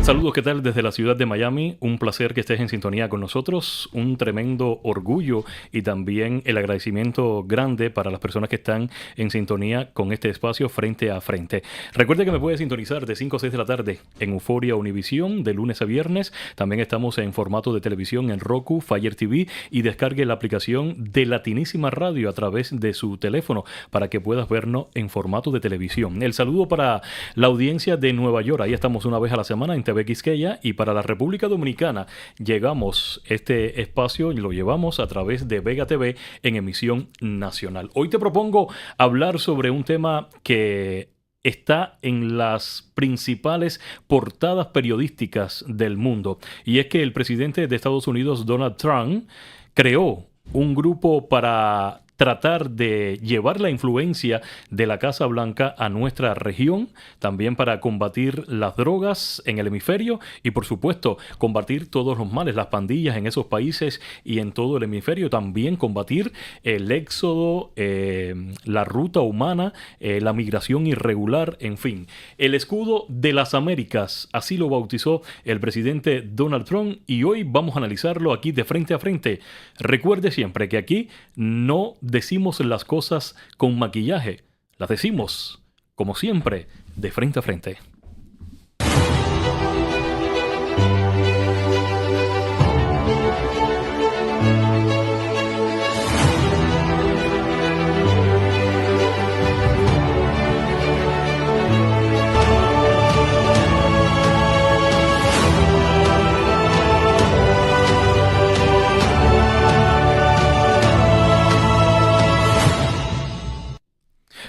Saludos, ¿qué tal? Desde la ciudad de Miami, un placer que estés en sintonía con nosotros, un tremendo orgullo y también el agradecimiento grande para las personas que están en sintonía con este espacio frente a frente. Recuerde que me puede sintonizar de 5 a 6 de la tarde en Euforia Univisión de lunes a viernes. También estamos en formato de televisión en Roku, Fire TV y descargue la aplicación de Latinísima Radio a través de su teléfono para que puedas vernos en formato de televisión. El saludo para la audiencia de Nueva York, ahí estamos una vez a la semana en TV Quisqueya, y para la República Dominicana llegamos este espacio y lo llevamos a través de Vega TV en emisión nacional. Hoy te propongo hablar sobre un tema que está en las principales portadas periodísticas del mundo, y es que el presidente de Estados Unidos, Donald Trump, creó un grupo para tratar de llevar la influencia de la Casa Blanca a nuestra región, también para combatir las drogas en el hemisferio y, por supuesto, combatir todos los males, las pandillas en esos países y en todo el hemisferio, también combatir el éxodo, la ruta humana, la migración irregular, en fin. El escudo de las Américas, así lo bautizó el presidente Donald Trump, y hoy vamos a analizarlo aquí de frente a frente. Recuerde siempre que aquí no decimos las cosas con maquillaje, las decimos, como siempre, de frente a frente.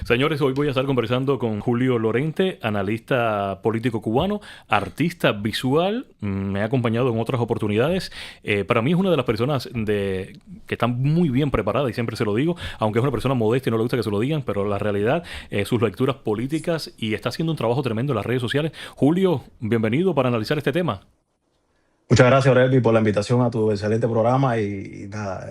Señores, hoy voy a estar conversando con Julio Lorente, analista político cubano, artista visual, me ha acompañado en otras oportunidades. Para mí es una de las personas que están muy bien preparadas, y siempre se lo digo, aunque es una persona modesta y no le gusta que se lo digan, pero la realidad, sus lecturas políticas, y está haciendo un trabajo tremendo en las redes sociales. Julio, bienvenido para analizar este tema. Muchas gracias, Aurelio, por la invitación a tu excelente programa y nada,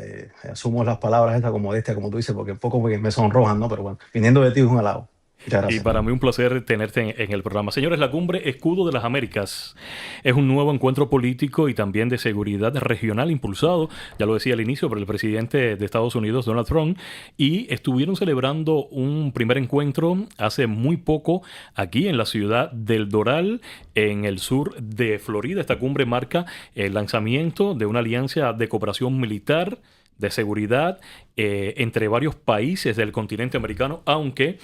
asumo las palabras estas con modestia, como tú dices, porque un poco me sonrojan, ¿no? Pero bueno, viniendo de ti es un halago. Muchas Y gracias. para mí un placer tenerte en el programa. Señores, la Cumbre Escudo de las Américas es un nuevo encuentro político y también de seguridad regional impulsado, ya lo decía al inicio, por el presidente de Estados Unidos, Donald Trump, y estuvieron celebrando un primer encuentro hace muy poco aquí en la ciudad del Doral, en el sur de Florida. Esta cumbre marca el lanzamiento de una alianza de cooperación militar, de seguridad entre varios países del continente americano, aunque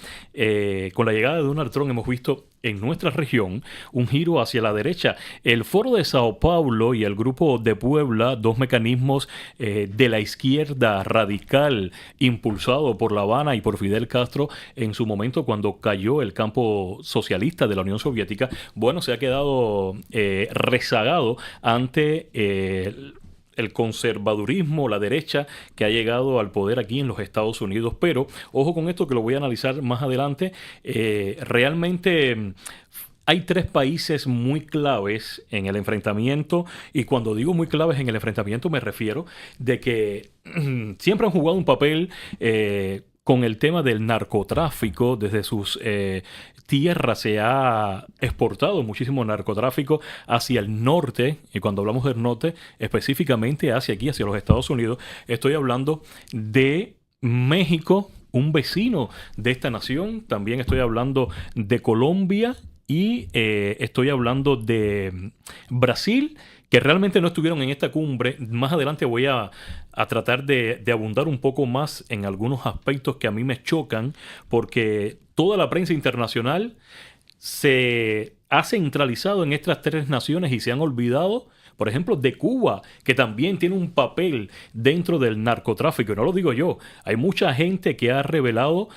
con la llegada de Donald Trump hemos visto en nuestra región un giro hacia la derecha. El Foro de Sao Paulo y el Grupo de Puebla, dos mecanismos de la izquierda radical impulsado por La Habana y por Fidel Castro en su momento cuando cayó el campo socialista de la Unión Soviética, bueno, se ha quedado rezagado ante el conservadurismo, la derecha que ha llegado al poder aquí en los Estados Unidos. Pero ojo con esto, que lo voy a analizar más adelante. Realmente hay tres países muy claves en el enfrentamiento, y cuando digo muy claves en el enfrentamiento me refiero de que siempre han jugado un papel con el tema del narcotráfico. Desde sus tierras se ha exportado muchísimo narcotráfico hacia el norte, y cuando hablamos del norte, específicamente hacia aquí, hacia los Estados Unidos, estoy hablando de México, un vecino de esta nación. También estoy hablando de Colombia y estoy hablando de Brasil, que realmente no estuvieron en esta cumbre. Más adelante voy a tratar de abundar un poco más en algunos aspectos que a mí me chocan, porque toda la prensa internacional se ha centralizado en estas tres naciones y se han olvidado, por ejemplo, de Cuba, que también tiene un papel dentro del narcotráfico. Y no lo digo yo, hay mucha gente que ha revelado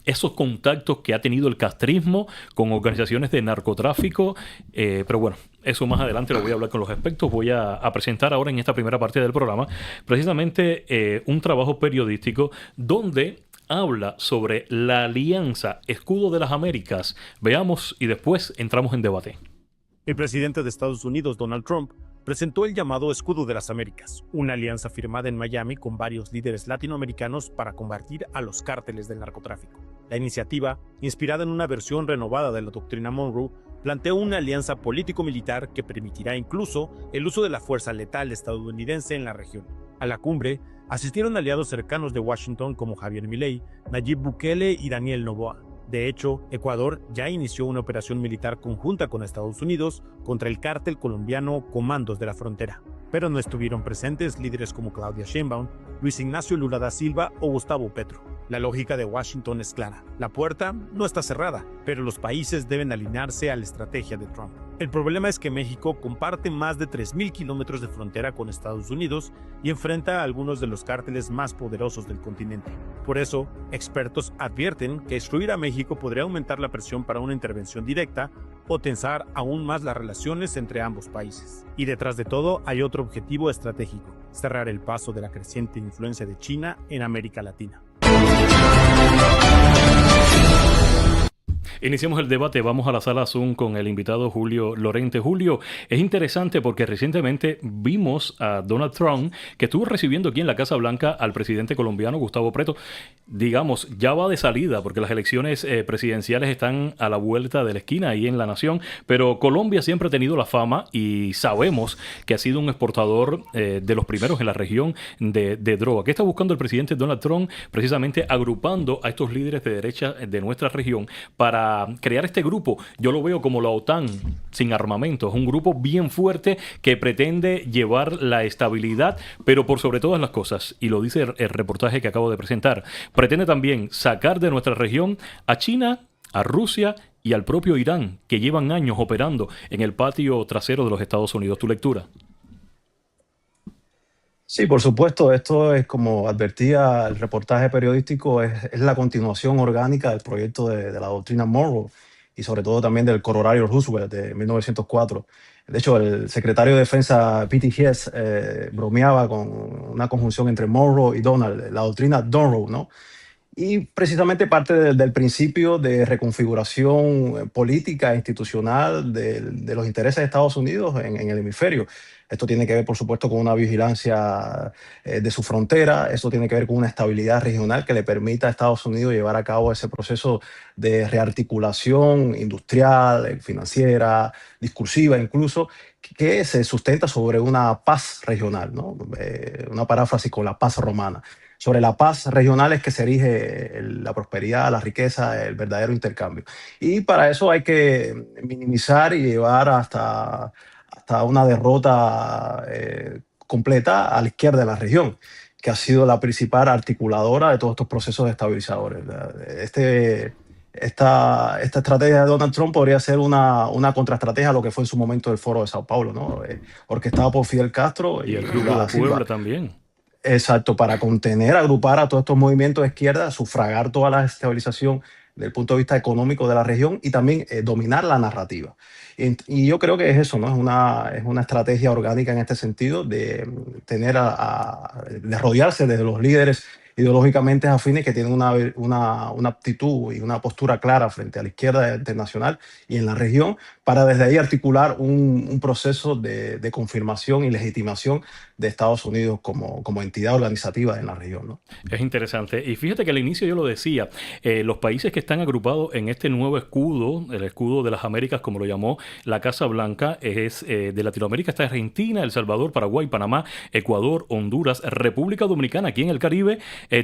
esos contactos que ha tenido el castrismo con organizaciones de narcotráfico, pero bueno, eso más adelante lo voy a hablar con los expertos. Voy a presentar ahora en esta primera parte del programa precisamente un trabajo periodístico donde habla sobre la alianza Escudo de las Américas. Veamos y después entramos en debate. El presidente de Estados Unidos, Donald Trump, presentó el llamado Escudo de las Américas, una alianza firmada en Miami con varios líderes latinoamericanos para combatir a los cárteles del narcotráfico. La iniciativa, inspirada en una versión renovada de la doctrina Monroe, planteó una alianza político-militar que permitirá incluso el uso de la fuerza letal estadounidense en la región. A la cumbre asistieron aliados cercanos de Washington como Javier Milei, Nayib Bukele y Daniel Noboa. De hecho, Ecuador ya inició una operación militar conjunta con Estados Unidos contra el cártel colombiano Comandos de la Frontera. Pero no estuvieron presentes líderes como Claudia Sheinbaum, Luis Ignacio Lula da Silva o Gustavo Petro. La lógica de Washington es clara. La puerta no está cerrada, pero los países deben alinearse a la estrategia de Trump. El problema es que México comparte más de 3.000 kilómetros de frontera con Estados Unidos y enfrenta a algunos de los cárteles más poderosos del continente. Por eso, expertos advierten que excluir a México podría aumentar la presión para una intervención directa o tensar aún más las relaciones entre ambos países. Y detrás de todo hay otro objetivo estratégico: cerrar el paso de la creciente influencia de China en América Latina. Iniciamos el debate, vamos a la sala Zoom con el invitado Julio Lorente. Julio, es interesante porque recientemente vimos a Donald Trump, que estuvo recibiendo aquí en la Casa Blanca al presidente colombiano Gustavo Petro. Digamos, ya va de salida porque las elecciones presidenciales están a la vuelta de la esquina ahí en la nación, pero Colombia siempre ha tenido la fama y sabemos que ha sido un exportador de los primeros en la región de droga. ¿Qué está buscando el presidente Donald Trump? Precisamente agrupando a estos líderes de derecha de nuestra región para crear este grupo. Yo lo veo como la OTAN sin armamento. Es un grupo bien fuerte que pretende llevar la estabilidad, pero por sobre todas las cosas, y lo dice el reportaje que acabo de presentar, pretende también sacar de nuestra región a China, a Rusia y al propio Irán, que llevan años operando en el patio trasero de los Estados Unidos. ¿Tu lectura? Sí, por supuesto, esto es como advertía el reportaje periodístico, es la continuación orgánica del proyecto de la doctrina Monroe y sobre todo también del corolario Roosevelt de 1904. De hecho, el secretario de Defensa Pete Hess bromeaba con una conjunción entre Monroe y Donald, la doctrina Donroe, ¿no? Y precisamente parte del principio de reconfiguración política e institucional de los intereses de Estados Unidos en el hemisferio. Esto tiene que ver, por supuesto, con una vigilancia de su frontera. Esto tiene que ver con una estabilidad regional que le permita a Estados Unidos llevar a cabo ese proceso de rearticulación industrial, financiera, discursiva incluso, que se sustenta sobre una paz regional, ¿no? Una paráfrasis con la paz romana. Sobre la paz regional es que se erige la prosperidad, la riqueza, el verdadero intercambio. Y para eso hay que minimizar y llevar hasta una derrota completa a la izquierda de la región, que ha sido la principal articuladora de todos estos procesos estabilizadores. Esta estrategia de Donald Trump podría ser una contraestrategia a lo que fue en su momento el Foro de Sao Paulo, ¿no? Orquestado por Fidel Castro y el Grupo de Puebla también. Exacto, para contener, agrupar a todos estos movimientos de izquierda, sufragar toda la estabilización desde el punto de vista económico de la región y también dominar la narrativa. Y yo creo que es eso, ¿no? Es una estrategia orgánica en este sentido de tener de rodearse de los líderes ideológicamente afines que tienen una aptitud y una postura clara frente a la izquierda internacional y en la región, para desde ahí articular un proceso de confirmación y legitimación de Estados Unidos como entidad organizativa en la región, ¿no? Es interesante. Y fíjate que al inicio yo lo decía, los países que están agrupados en este nuevo escudo, el escudo de las Américas, como lo llamó la Casa Blanca, es de Latinoamérica está Argentina, El Salvador, Paraguay, Panamá, Ecuador, Honduras, República Dominicana, aquí en el Caribe,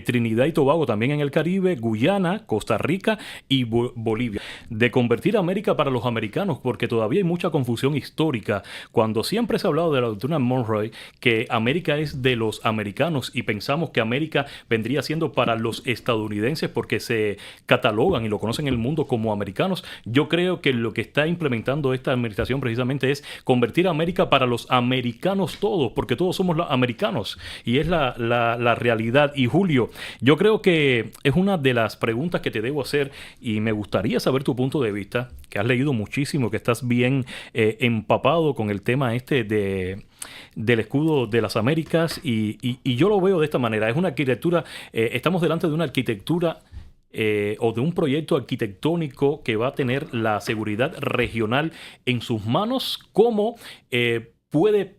Trinidad y Tobago también en el Caribe, Guyana, Costa Rica y Bolivia. De convertir a América para los americanos, porque todavía hay mucha confusión histórica. Cuando siempre se ha hablado de la doctrina Monroe, que América es de los americanos y pensamos que América vendría siendo para los estadounidenses porque se catalogan y lo conocen en el mundo como americanos. Yo creo que lo que está implementando esta administración precisamente es convertir a América para los americanos todos, porque todos somos los americanos y es la realidad. Y Julio, yo creo que es una de las preguntas que te debo hacer y me gustaría saber tu punto de vista, que has leído muchísimo, que estás bien empapado con el tema del escudo de las Américas y yo lo veo de esta manera. Es una arquitectura, estamos delante de una arquitectura o de un proyecto arquitectónico que va a tener la seguridad regional en sus manos. ¿Cómo puede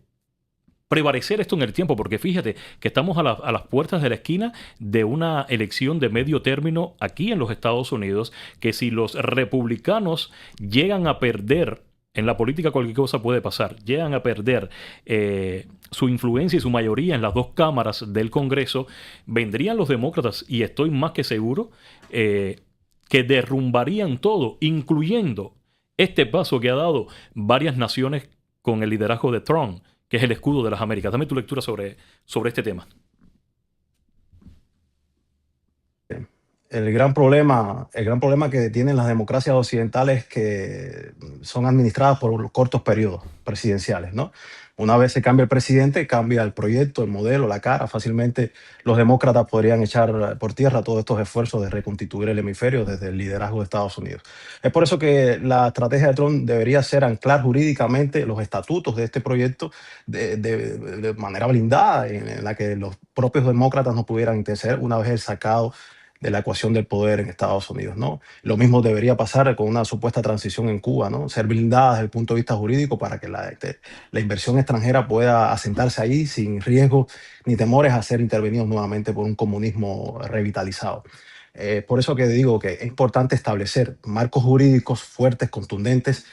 prevalecer esto en el tiempo, porque fíjate que estamos a las puertas de la esquina de una elección de medio término aquí en los Estados Unidos, que si los republicanos llegan a perder, en la política cualquier cosa puede pasar, llegan a perder su influencia y su mayoría en las dos cámaras del Congreso, vendrían los demócratas, y estoy más que seguro, que derrumbarían todo, incluyendo este paso que ha dado varias naciones con el liderazgo de Trump, que es el escudo de las Américas. Dame tu lectura sobre este tema. El gran problema que tienen las democracias occidentales es que son administradas por cortos periodos presidenciales, ¿no? Una vez se cambia el presidente, cambia el proyecto, el modelo, la cara. Fácilmente los demócratas podrían echar por tierra todos estos esfuerzos de reconstituir el hemisferio desde el liderazgo de Estados Unidos. Es por eso que la estrategia de Trump debería ser anclar jurídicamente los estatutos de este proyecto de manera blindada, en la que los propios demócratas no pudieran interceder una vez el sacado de la ecuación del poder en Estados Unidos, ¿no? Lo mismo debería pasar con una supuesta transición en Cuba, ¿no? Ser blindada desde el punto de vista jurídico para que la inversión extranjera pueda asentarse ahí sin riesgos ni temores a ser intervenidos nuevamente por un comunismo revitalizado. Por eso que digo que es importante establecer marcos jurídicos fuertes, contundentes,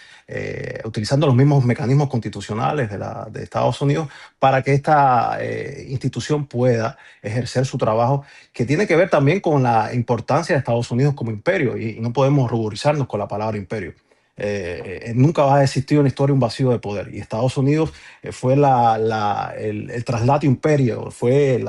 utilizando los mismos mecanismos constitucionales de Estados Unidos para que esta institución pueda ejercer su trabajo, que tiene que ver también con la importancia de Estados Unidos como imperio, y no podemos ruborizarnos con la palabra imperio. Nunca va a existir en la historia un vacío de poder, y Estados Unidos fue el traslato imperio, fue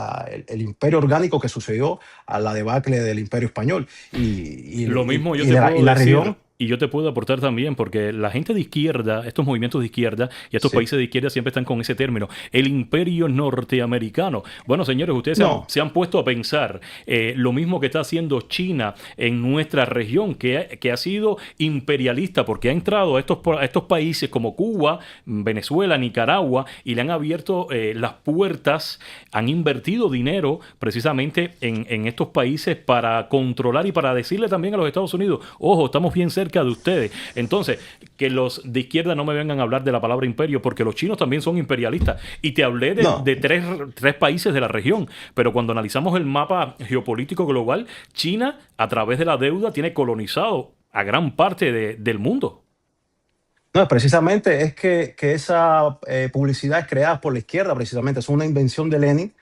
el imperio orgánico que sucedió a la debacle del imperio español. Lo mismo yo te puedo decir, región. Y yo te puedo aportar también, porque la gente de izquierda, estos movimientos de izquierda y estos países de izquierda siempre están con ese término, el imperio norteamericano. Bueno, señores, ustedes se han puesto a pensar lo mismo que está haciendo China en nuestra región, que ha sido imperialista, porque ha entrado a estos países como Cuba, Venezuela, Nicaragua, y le han abierto las puertas, han invertido dinero precisamente en estos países para controlar y para decirle también a los Estados Unidos, ojo, estamos bien cerca de ustedes. Entonces, que los de izquierda no me vengan a hablar de la palabra imperio, porque los chinos también son imperialistas. Y te hablé de tres países de la región, pero cuando analizamos el mapa geopolítico global, China, a través de la deuda, tiene colonizado a gran parte del mundo. No, precisamente es que esa publicidad es creada por la izquierda, precisamente. Es una invención de Lenin,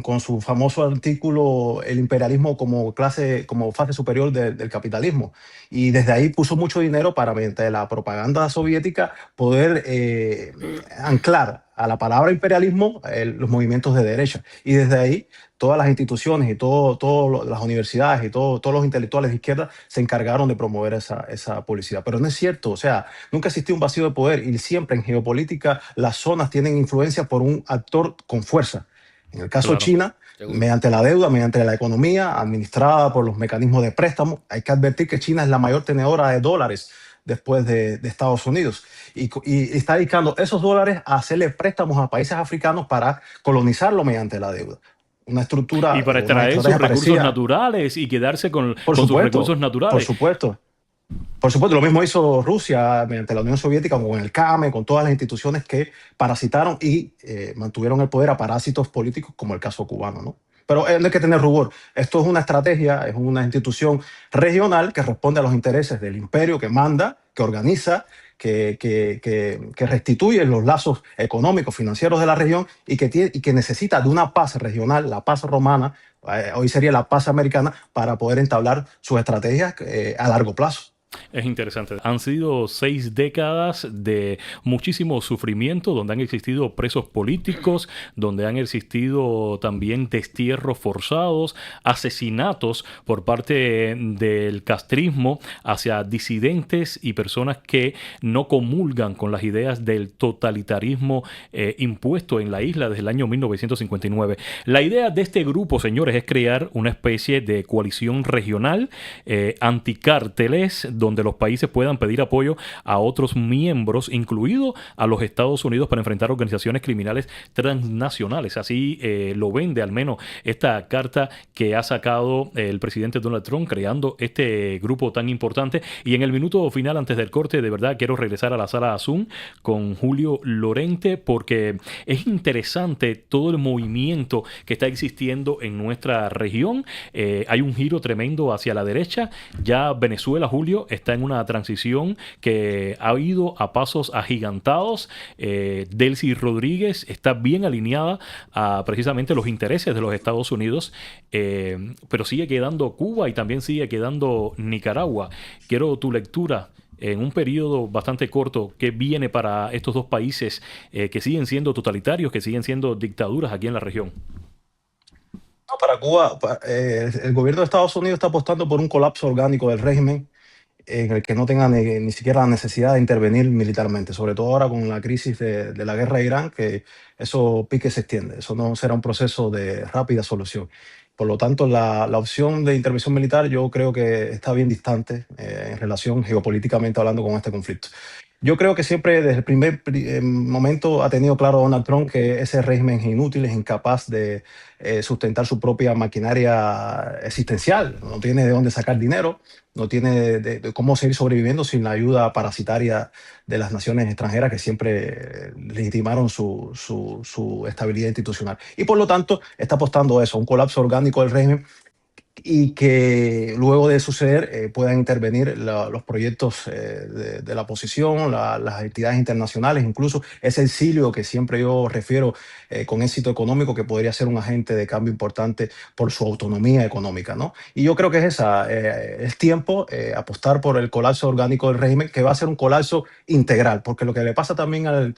con su famoso artículo El imperialismo como fase superior del capitalismo. Y desde ahí puso mucho dinero para, mediante la propaganda soviética, poder anclar a la palabra imperialismo los movimientos de derecha. Y desde ahí todas las instituciones y todas las universidades y todos los intelectuales de izquierda se encargaron de promover esa publicidad. Pero no es cierto, o sea, nunca existió un vacío de poder, y siempre en geopolítica las zonas tienen influencia por un actor con fuerza. En el caso de China, mediante la deuda, mediante la economía administrada por los mecanismos de préstamo. Hay que advertir que China es la mayor tenedora de dólares después de Estados Unidos, y está dedicando esos dólares a hacerle préstamos a países africanos para colonizarlo mediante la deuda. Una estructura... Y para extraer sus recursos naturales y quedarse con sus recursos naturales. Por supuesto. Por supuesto, lo mismo hizo Rusia mediante la Unión Soviética, con el CAME, con todas las instituciones que parasitaron y mantuvieron el poder a parásitos políticos, como el caso cubano, ¿no? Pero no hay que tener rubor. Esto es una estrategia, es una institución regional que responde a los intereses del imperio, que manda, que organiza, que restituye los lazos económicos, financieros de la región, y que necesita de una paz regional, la paz romana, hoy sería la paz americana, para poder entablar sus estrategias a largo plazo. Es interesante. Han sido 6 décadas de muchísimo sufrimiento, donde han existido presos políticos, donde han existido también destierros forzados, asesinatos por parte del castrismo hacia disidentes y personas que no comulgan con las ideas del totalitarismo impuesto en la isla desde el año 1959. La idea de este grupo, señores, es crear una especie de coalición regional, anticárteles, donde los países puedan pedir apoyo a otros miembros, incluido a los Estados Unidos, para enfrentar organizaciones criminales transnacionales. Así lo vende al menos esta carta que ha sacado el presidente Donald Trump, creando este grupo tan importante. Y en el minuto final, antes del corte, de verdad quiero regresar a la sala Zoom con Julio Lorente, porque es interesante todo el movimiento que está existiendo en nuestra región. Hay un giro tremendo hacia la derecha. Ya Venezuela, Julio, está en una transición que ha ido a pasos agigantados. Delcy Rodríguez está bien alineada a precisamente los intereses de los Estados Unidos, pero sigue quedando Cuba y también sigue quedando Nicaragua. Quiero tu lectura en un periodo bastante corto que viene para estos dos países que siguen siendo totalitarios, que siguen siendo dictaduras aquí en la región. No, para Cuba, el gobierno de Estados Unidos está apostando por un colapso orgánico del régimen en el que no tenga ni siquiera la necesidad de intervenir militarmente, sobre todo ahora con la crisis de la guerra de Irán, que eso pique se extiende, eso no será un proceso de rápida solución. Por lo tanto, la opción de intervención militar yo creo que está bien distante en relación geopolíticamente hablando con este conflicto. Yo creo que siempre desde el primer momento ha tenido claro Donald Trump que ese régimen es inútil, es incapaz de sustentar su propia maquinaria existencial. No tiene de dónde sacar dinero, no tiene de cómo seguir sobreviviendo sin la ayuda parasitaria de las naciones extranjeras que siempre legitimaron su estabilidad institucional. Y por lo tanto está apostando a eso, un colapso orgánico del régimen, y que luego de suceder puedan intervenir los proyectos de la oposición, las entidades internacionales, incluso ese exilio que siempre yo refiero con éxito económico, que podría ser un agente de cambio importante por su autonomía económica, ¿no? Y yo creo que es tiempo apostar por el colapso orgánico del régimen, que va a ser un colapso integral, porque lo que le pasa también al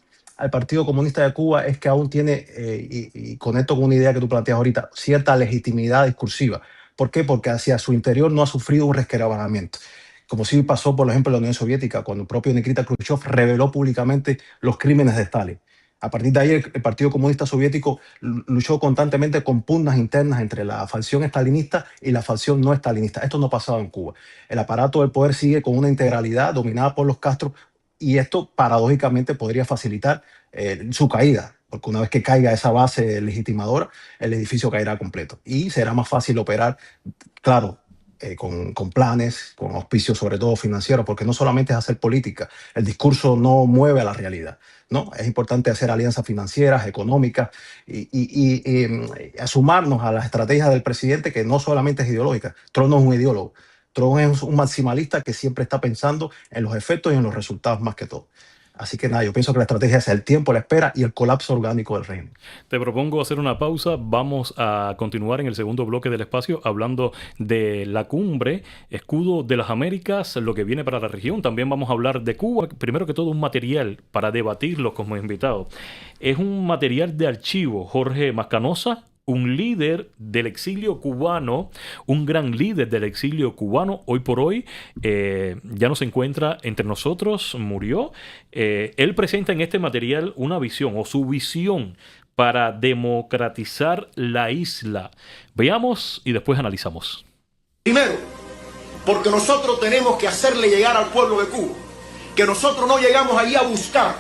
Partido Comunista de Cuba es que aún tiene, y conecto con una idea que tú planteas ahorita, cierta legitimidad discursiva. ¿Por qué? Porque hacia su interior no ha sufrido un resquebrajamiento, como sí pasó, por ejemplo, en la Unión Soviética, cuando el propio Nikita Khrushchev reveló públicamente los crímenes de Stalin. A partir de ahí, el Partido Comunista Soviético luchó constantemente con pugnas internas entre la facción estalinista y la facción no estalinista. Esto no ha pasado en Cuba. El aparato del poder sigue con una integralidad dominada por los Castro, y esto paradójicamente podría facilitar su caída, porque una vez que caiga esa base legitimadora, el edificio caerá completo y será más fácil operar, claro, con planes, con auspicios sobre todo financieros, porque no solamente es hacer política, el discurso no mueve a la realidad, ¿no? Es importante hacer alianzas financieras, económicas y sumarnos a las estrategias del presidente, que no solamente es ideológica. Trump no es un ideólogo. Trump es un maximalista que siempre está pensando en los efectos y en los resultados más que todo. Así que nada, yo pienso que la estrategia es el tiempo, la espera y el colapso orgánico del régimen. Te propongo hacer una pausa. Vamos a continuar en el segundo bloque del espacio hablando de la cumbre, Escudo de las Américas, lo que viene para la región. También vamos a hablar de Cuba. Primero que todo, un material para debatirlo como invitado. Es un material de archivo. Jorge Mascanosa, un líder del exilio cubano, un gran líder del exilio cubano, hoy por hoy ya no se encuentra entre nosotros, murió. Él presenta en este material una visión o su visión para democratizar la isla. Veamos y después analizamos. Primero, porque nosotros tenemos que hacerle llegar al pueblo de Cuba que nosotros no llegamos allí a buscar,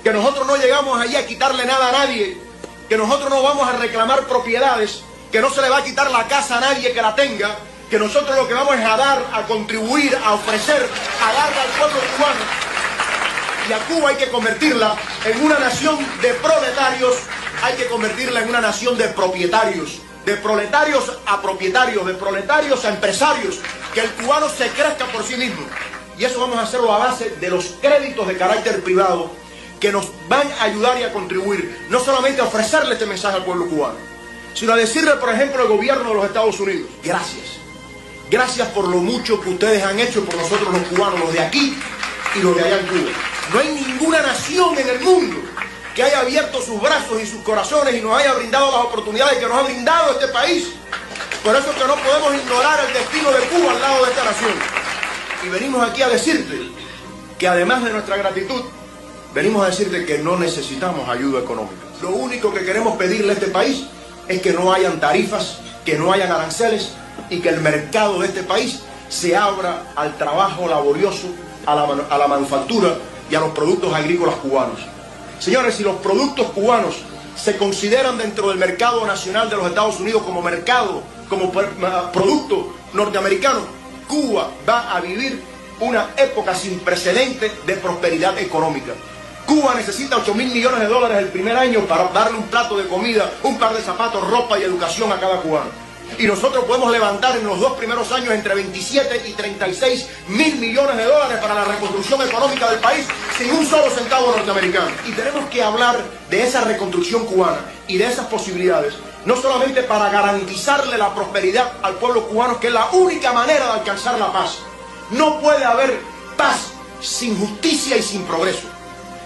que nosotros no llegamos allí a quitarle nada a nadie, que nosotros no vamos a reclamar propiedades, que no se le va a quitar la casa a nadie que la tenga, que nosotros lo que vamos es a dar, a contribuir, a ofrecer, a darle al pueblo cubano. Y a Cuba hay que convertirla en una nación de proletarios, hay que convertirla en una nación de propietarios, de proletarios a propietarios, de proletarios a empresarios, que el cubano se crezca por sí mismo. Y eso vamos a hacerlo a base de los créditos de carácter privado, que nos van a ayudar y a contribuir, no solamente a ofrecerle este mensaje al pueblo cubano, sino a decirle, por ejemplo, al gobierno de los Estados Unidos, gracias. Gracias por lo mucho que ustedes han hecho por nosotros los cubanos, los de aquí y los de allá en Cuba. No hay ninguna nación en el mundo que haya abierto sus brazos y sus corazones y nos haya brindado las oportunidades que nos ha brindado este país. Por eso es que no podemos ignorar el destino de Cuba al lado de esta nación. Y venimos aquí a decirte que además de nuestra gratitud, venimos a decirte que no necesitamos ayuda económica. Lo único que queremos pedirle a este país es que no hayan tarifas, que no hayan aranceles y que el mercado de este país se abra al trabajo laborioso, a la manufactura y a los productos agrícolas cubanos. Señores, si los productos cubanos se consideran dentro del mercado nacional de los Estados Unidos como mercado, como producto norteamericano, Cuba va a vivir una época sin precedentes de prosperidad económica. Cuba necesita 8.000 millones de dólares el primer año para darle un plato de comida, un par de zapatos, ropa y educación a cada cubano. Y nosotros podemos levantar en los 2 primeros años entre 27 y 36 mil millones de dólares para la reconstrucción económica del país sin un solo centavo norteamericano. Y tenemos que hablar de esa reconstrucción cubana y de esas posibilidades, no solamente para garantizarle la prosperidad al pueblo cubano, que es la única manera de alcanzar la paz. No puede haber paz sin justicia y sin progreso.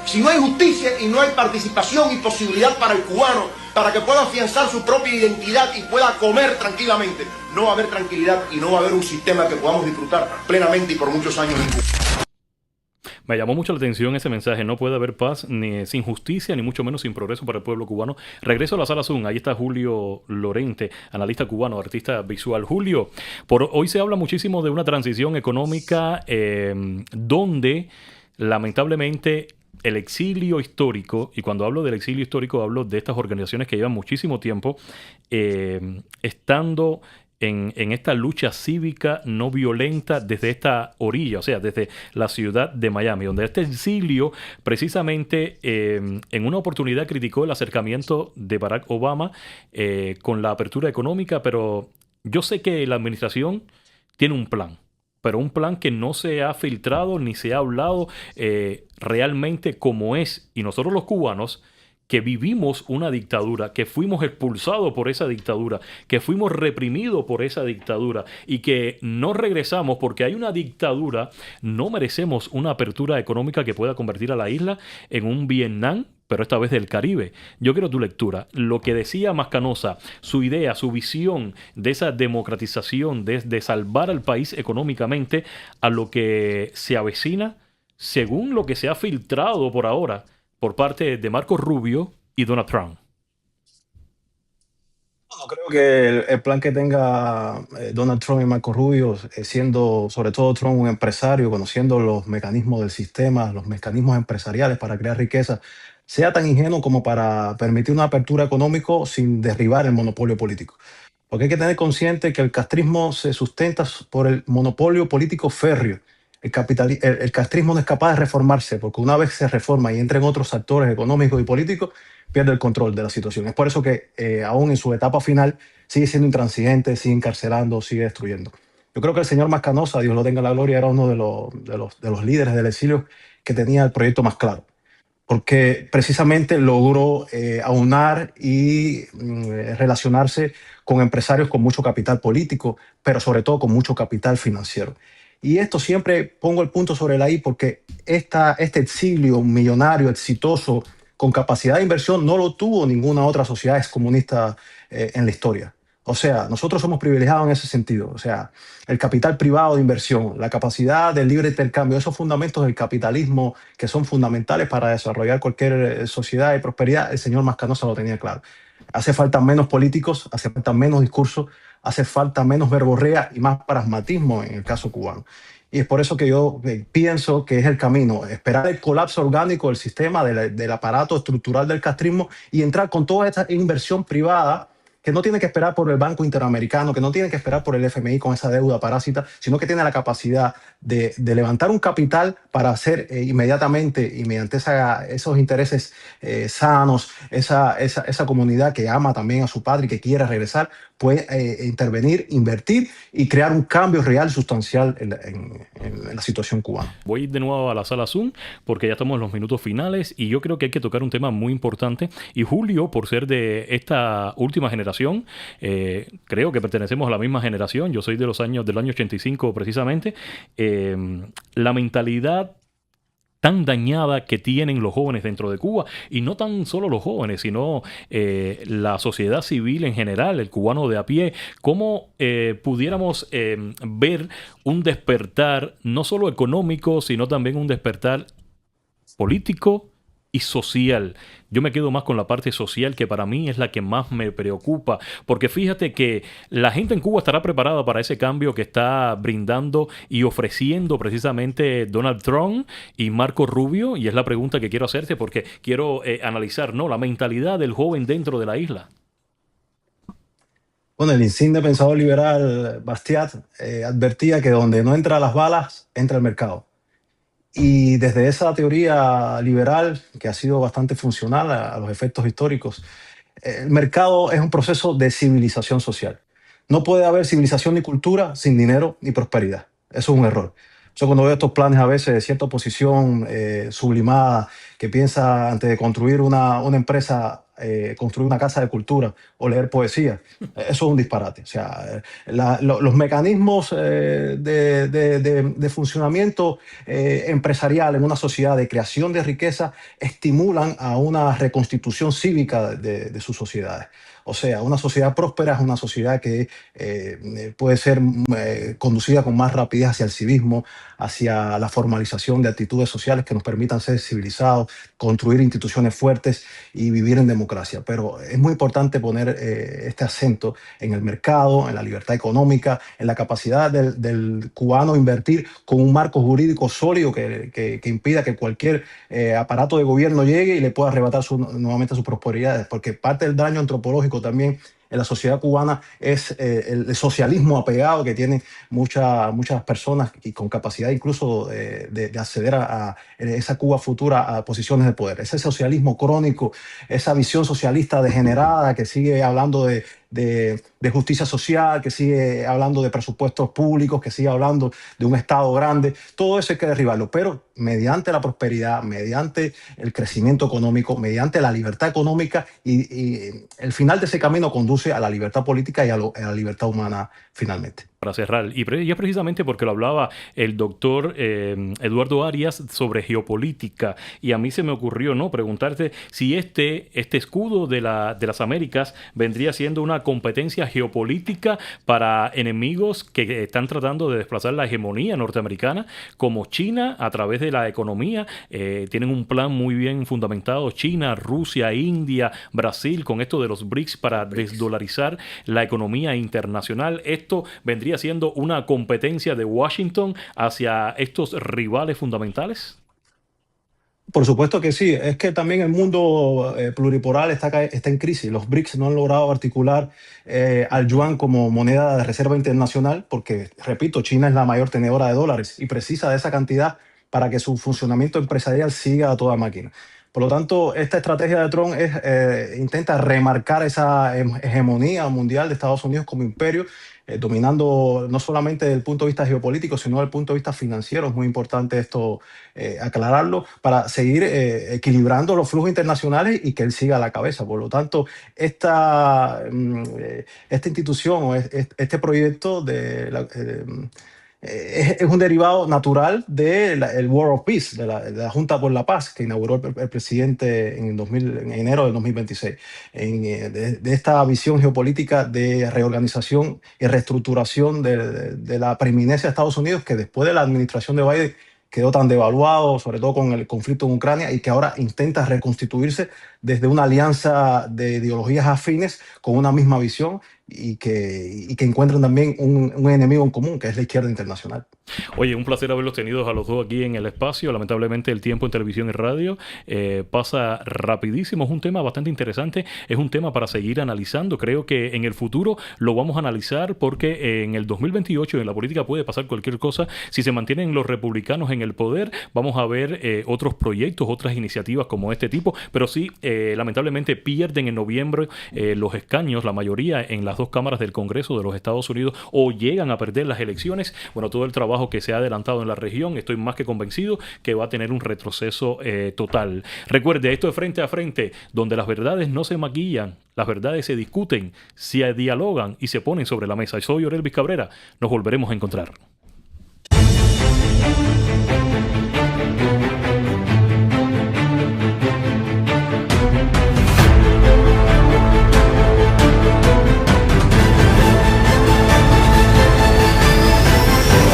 Si no hay justicia y no hay participación y posibilidad para el cubano, para que pueda afianzar su propia identidad y pueda comer tranquilamente, no va a haber tranquilidad y no va a haber un sistema que podamos disfrutar plenamente y por muchos años en Cuba. Me llamó mucho la atención ese mensaje. No puede haber paz ni sin justicia, ni mucho menos sin progreso para el pueblo cubano. Regreso a la sala Zoom. Ahí está Julio Lorente, analista cubano, artista visual. Julio, hoy se habla muchísimo de una transición económica donde lamentablemente el exilio histórico, y cuando hablo del exilio histórico hablo de estas organizaciones que llevan muchísimo tiempo estando en esta lucha cívica no violenta desde esta orilla, o sea, desde la ciudad de Miami, donde este exilio precisamente en una oportunidad criticó el acercamiento de Barack Obama con la apertura económica, pero yo sé que la administración tiene un plan, pero un plan que no se ha filtrado ni se ha hablado realmente como es. Y nosotros los cubanos que vivimos una dictadura, que fuimos expulsados por esa dictadura, que fuimos reprimidos por esa dictadura y que no regresamos porque hay una dictadura, no merecemos una apertura económica que pueda convertir a la isla en un Vietnam, pero esta vez del Caribe. Yo quiero tu lectura. Lo que decía Mascanosa, su idea, su visión de esa democratización, de salvar al país económicamente, a lo que se avecina, según lo que se ha filtrado por ahora, por parte de Marco Rubio y Donald Trump. No creo que el plan que tenga Donald Trump y Marco Rubio, siendo sobre todo Trump un empresario, conociendo los mecanismos del sistema, los mecanismos empresariales para crear riqueza, sea tan ingenuo como para permitir una apertura económica sin derribar el monopolio político. Porque hay que tener consciente que el castrismo se sustenta por el monopolio político férreo. El castrismo no es capaz de reformarse, porque una vez se reforma y entra en otros actores económicos y políticos, pierde el control de la situación. Es por eso que aún en su etapa final sigue siendo intransigente, sigue encarcelando, sigue destruyendo. Yo creo que el señor Mascanosa, Dios lo tenga en la gloria, era uno de los líderes del exilio que tenía el proyecto más claro, porque precisamente logró aunar y relacionarse con empresarios con mucho capital político, pero sobre todo con mucho capital financiero. Y esto siempre pongo el punto sobre la I porque este exilio millonario, exitoso, con capacidad de inversión, no lo tuvo ninguna otra sociedad excomunista en la historia. O sea, nosotros somos privilegiados en ese sentido. O sea, el capital privado de inversión, la capacidad del libre intercambio, esos fundamentos del capitalismo que son fundamentales para desarrollar cualquier sociedad y prosperidad, el señor Mascanosa lo tenía claro. Hace falta menos políticos, hace falta menos discursos, hace falta menos verborrea y más pragmatismo en el caso cubano. Y es por eso que yo pienso que es el camino, esperar el colapso orgánico del sistema, del aparato estructural del castrismo y entrar con toda esta inversión privada que no tiene que esperar por el Banco Interamericano, que no tiene que esperar por el FMI con esa deuda parásita, sino que tiene la capacidad de levantar un capital para hacer inmediatamente y mediante esos intereses sanos, esa comunidad que ama también a su padre y que quiere regresar, puede intervenir, invertir y crear un cambio real, sustancial en la situación cubana. Voy de nuevo a la sala Zoom porque ya estamos en los minutos finales y yo creo que hay que tocar un tema muy importante. Y Julio, por ser de esta última generación, creo que pertenecemos a la misma generación. Yo soy del año 85 precisamente. La mentalidad tan dañada que tienen los jóvenes dentro de Cuba, y no tan solo los jóvenes, sino la sociedad civil en general, el cubano de a pie, cómo pudiéramos ver un despertar no solo económico, sino también un despertar político y social. Yo me quedo más con la parte social, que para mí es la que más me preocupa, porque fíjate que la gente en Cuba estará preparada para ese cambio que está brindando y ofreciendo precisamente Donald Trump y Marco Rubio, y es la pregunta que quiero hacerte porque quiero analizar, ¿no?, la mentalidad del joven dentro de la isla. Bueno, el insigne pensador liberal Bastiat advertía que donde no entran las balas, entra el mercado. Y desde esa teoría liberal, que ha sido bastante funcional a los efectos históricos, el mercado es un proceso de civilización social. No puede haber civilización ni cultura sin dinero ni prosperidad. Eso es un error. Yo cuando veo estos planes a veces de cierta oposición sublimada que piensa antes de construir una empresa, construir una casa de cultura o leer poesía, eso es un disparate. O sea, los mecanismos de funcionamiento empresarial en una sociedad de creación de riqueza estimulan a una reconstitución cívica de sus sociedades. O sea, una sociedad próspera es una sociedad que puede ser conducida con más rapidez hacia el civismo, hacia la formalización de actitudes sociales que nos permitan ser civilizados, construir instituciones fuertes y vivir en democracia. Pero es muy importante poner este acento en el mercado, en la libertad económica, en la capacidad del cubano invertir con un marco jurídico sólido que impida que cualquier aparato de gobierno llegue y le pueda arrebatar nuevamente sus prosperidades, porque parte del daño antropológico también en la sociedad cubana es el socialismo apegado que tienen muchas personas y con capacidad incluso de acceder a esa Cuba futura a posiciones de poder. Ese socialismo crónico, esa visión socialista degenerada que sigue hablando de justicia social, que sigue hablando de presupuestos públicos, que sigue hablando de un Estado grande. Todo eso hay que derribarlo, pero mediante la prosperidad, mediante el crecimiento económico, mediante la libertad económica y el final de ese camino conduce a la libertad política y a la libertad humana finalmente. Para cerrar, y es precisamente porque lo hablaba el doctor Eduardo Arias sobre geopolítica, y a mí se me ocurrió, ¿no?, preguntarte si este escudo de las Américas vendría siendo una competencia geopolítica para enemigos que están tratando de desplazar la hegemonía norteamericana, como China a través de la economía. Tienen un plan muy bien fundamentado, China, Rusia, India, Brasil, con esto de los BRICS para desdolarizar la economía internacional. Esto vendría siendo una competencia de Washington hacia estos rivales fundamentales. Por supuesto que sí. Es que también el mundo pluripolar está en crisis. Los BRICS no han logrado articular al yuan como moneda de reserva internacional porque, repito, China es la mayor tenedora de dólares y precisa de esa cantidad para que su funcionamiento empresarial siga a toda máquina. Por lo tanto, esta estrategia de Trump intenta remarcar esa hegemonía mundial de Estados Unidos como imperio, dominando no solamente desde el punto de vista geopolítico, sino desde el punto de vista financiero. Es muy importante esto aclararlo para seguir equilibrando los flujos internacionales y que él siga a la cabeza. Por lo tanto, esta institución o este proyecto es un derivado natural del War of Peace, de la Junta por la Paz, que inauguró el presidente en enero del 2026. De esta visión geopolítica de reorganización y reestructuración de la preeminencia de Estados Unidos, que después de la administración de Biden quedó tan devaluado, sobre todo con el conflicto en Ucrania, y que ahora intenta reconstituirse desde una alianza de ideologías afines con una misma visión y que encuentran también un enemigo en común, que es la izquierda internacional. Oye, un placer haberlos tenido a los dos aquí en el espacio. Lamentablemente el tiempo en televisión y radio pasa rapidísimo. Es un tema bastante interesante, es un tema para seguir analizando. Creo que en el futuro lo vamos a analizar porque en el 2028 en la política puede pasar cualquier cosa. Si se mantienen los republicanos en el poder, vamos a ver otros proyectos, otras iniciativas como este tipo, pero sí, lamentablemente pierden en noviembre los escaños, la mayoría en las dos cámaras del Congreso de los Estados Unidos, o llegan a perder las elecciones. Bueno, todo el trabajo que se ha adelantado en la región, estoy más que convencido que va a tener un retroceso total. Recuerde, esto es Frente a Frente, donde las verdades no se maquillan, las verdades se discuten, se dialogan y se ponen sobre la mesa. Soy Orelvis Cabrera, nos volveremos a encontrar.